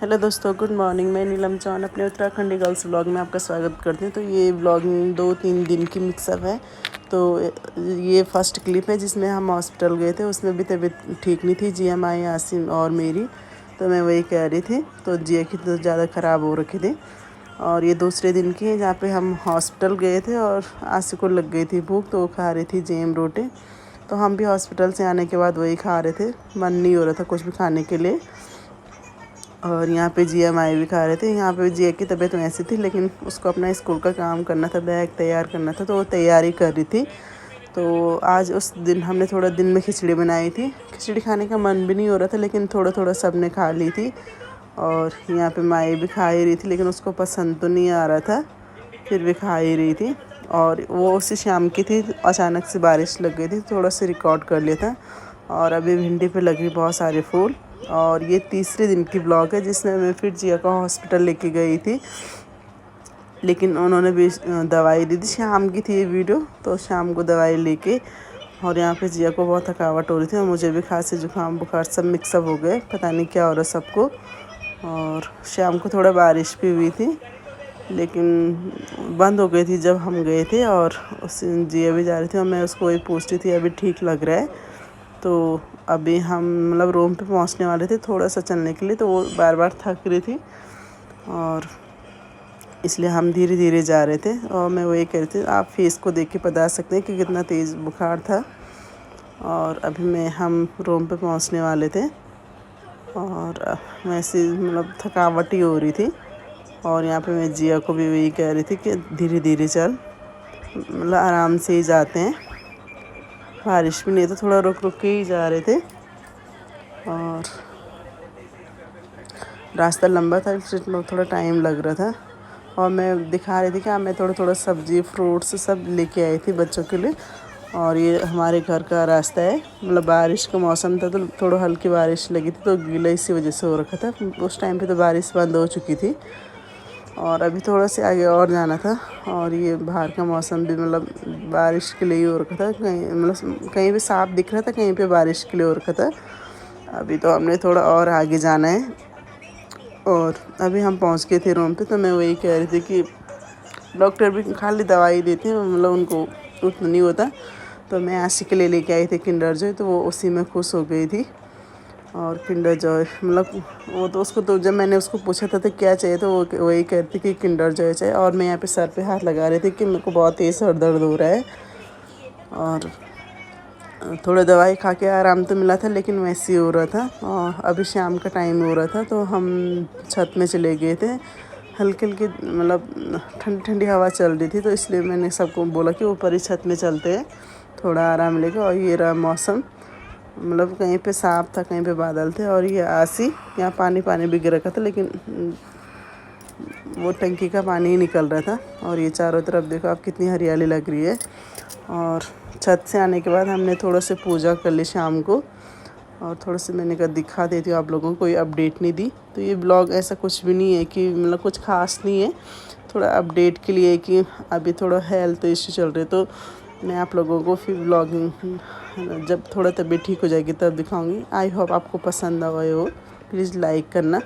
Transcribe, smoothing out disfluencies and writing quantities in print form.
Hello दोस्तों, good morning. मैं नीलम चौहान अपने उत्तराखंडी गर्ल्स व्लॉग में आपका स्वागत करती हूँ। तो ये व्लॉग 2-3 दिन की मिक्सअप है। तो ये फर्स्ट क्लिप है जिसमें हम हॉस्पिटल गए थे। उसमें भी तबीयत ठीक नहीं थी, जिया, माई, आसिम और मेरी। तो मैं वही कह रही थी। तो जिया की तो ज़्यादा ख़राब हो रखी थी। और ये दूसरे दिन की है जहाँ पे हम हॉस्पिटल गए थे और आसिम को लग गई थी भूख, तो वो खा रही थी जेम रोटी। तो हम भी हॉस्पिटल से आने के बाद वही खा रहे थे। मन नहीं हो रहा था कुछ भी खाने के लिए। और यहाँ पे जिया, माई भी खा रहे थे। यहाँ पे जिया की तबीयत वैसी थी, लेकिन उसको अपना स्कूल का काम करना था, बैग तैयार करना था, तो वो तैयारी कर रही थी। तो आज उस दिन हमने थोड़ा दिन में खिचड़ी बनाई थी। खिचड़ी खाने का मन भी नहीं हो रहा था, लेकिन थोड़ा थोड़ा सब ने खा ली थी। और यहाँ पे माई भी खा ही रही थी, लेकिन उसको पसंद तो नहीं आ रहा था, फिर भी खा ही रही थी। और वो उसी शाम की थी, अचानक से बारिश लग गई थी, थोड़ा सा रिकॉर्ड कर लिया था। और अभी भिंडी पे लग रही बहुत सारे फूल। और ये तीसरे दिन की ब्लॉग है जिसमें मैं फिर जिया को हॉस्पिटल लेके गई थी, लेकिन उन्होंने भी दवाई दी थी। शाम की थी ये वीडियो, तो शाम को दवाई लेके। और यहाँ पे जिया को बहुत थकावट हो रही थी और मुझे भी खांसी जुकाम बुखार सब मिक्सअप हो गए, पता नहीं क्या हो रहा सबको। और शाम को थोड़ा बारिश भी हुई थी, लेकिन बंद हो गई थी जब हम गए थे। और उस जिया भी जा रही थी और मैं उसको वही पूछती थी अभी ठीक लग रहा है। तो अभी हम मतलब रूम पे पहुंचने वाले थे थोड़ा सा चलने के लिए, तो वो बार बार थक रही थी और इसलिए हम धीरे धीरे जा रहे थे। और मैं वही कह रही थी, आप फेस को देख के बता सकते हैं कि कितना तेज़ बुखार था। और अभी हम रूम पे पहुंचने वाले थे और वैसे मतलब थकावट ही हो रही थी। और यहाँ पे मैं जिया को भी वही कह रही थी कि धीरे धीरे चल, मतलब आराम से ही जाते हैं। बारिश भी नहीं तो थोड़ा रुक रुक के ही जा रहे थे। और रास्ता लंबा था, इसलिए थोड़ा टाइम लग रहा था। और मैं दिखा रही थी कि मैं थोड़ा थोड़ा सब्ज़ी फ्रूट्स सब लेके आई थी बच्चों के लिए। और ये हमारे घर का रास्ता है, मतलब बारिश का मौसम था तो थोड़ा हल्की बारिश लगी थी, तो गीला इसी वजह से हो रखा था। उस टाइम पे तो बारिश बंद हो चुकी थी और अभी थोड़ा से आगे और जाना था। और ये बाहर का मौसम भी मतलब बारिश के लिए ही हो रखा था, कहीं मतलब कहीं पे साफ दिख रहा था, कहीं पे बारिश के लिए हो रखा था। अभी तो हमने थोड़ा और आगे जाना है। और अभी हम पहुंच गए थे रूम पे। तो मैं वही कह रही थी कि डॉक्टर भी खाली दवाई देते हैं, मतलब उनको उतना नहीं होता। तो मैं आशी के लिए लेके आई थी किंडर जॉय, तो वो उसी में खुश हो गई थी। और किंडर जॉय मतलब वो तो उसको, तो जब मैंने उसको पूछा था तो क्या चाहिए, तो वो वही कहती कि किंडर जॉय चाहिए। और मैं यहाँ पे सर पे हाथ लगा रही थी कि मेरे को बहुत तेज़ सर दर्द हो रहा है। और थोड़ा दवाई खा के आराम तो मिला था, लेकिन वैसे ही हो रहा था। और अभी शाम का टाइम हो रहा था, तो हम छत में चले गए थे। हल्की हल्की मतलब ठंडी ठंडी हवा चल रही थी, तो इसलिए मैंने सबको बोला कि ऊपर ही छत में चलते हैं, थोड़ा आराम मिलेगा। और ये रहा मौसम, मतलब कहीं पे साफ था, कहीं पे बादल थे। और ये आसी, यहाँ पानी पानी भी गिर रखा था, लेकिन वो टंकी का पानी ही निकल रहा था। और ये चारों तरफ देखो आप कितनी हरियाली लग रही है। और छत से आने के बाद हमने थोड़ा से पूजा कर ली शाम को। और थोड़ा से मैंने कहा दिखा देती हूँ आप लोगों को, कोई अपडेट नहीं दी। तो ये ब्लॉग ऐसा कुछ भी नहीं है कि मतलब कुछ खास नहीं है, थोड़ा अपडेट के लिए कि अभी थोड़ा हेल्थ इशू चल रहे, तो मैं आप लोगों को फिर ब्लॉगिंग जब थोड़ा तबीयत ठीक हो जाएगी तब दिखाऊंगी। आई होप आपको पसंद आए हो, प्लीज़ लाइक करना।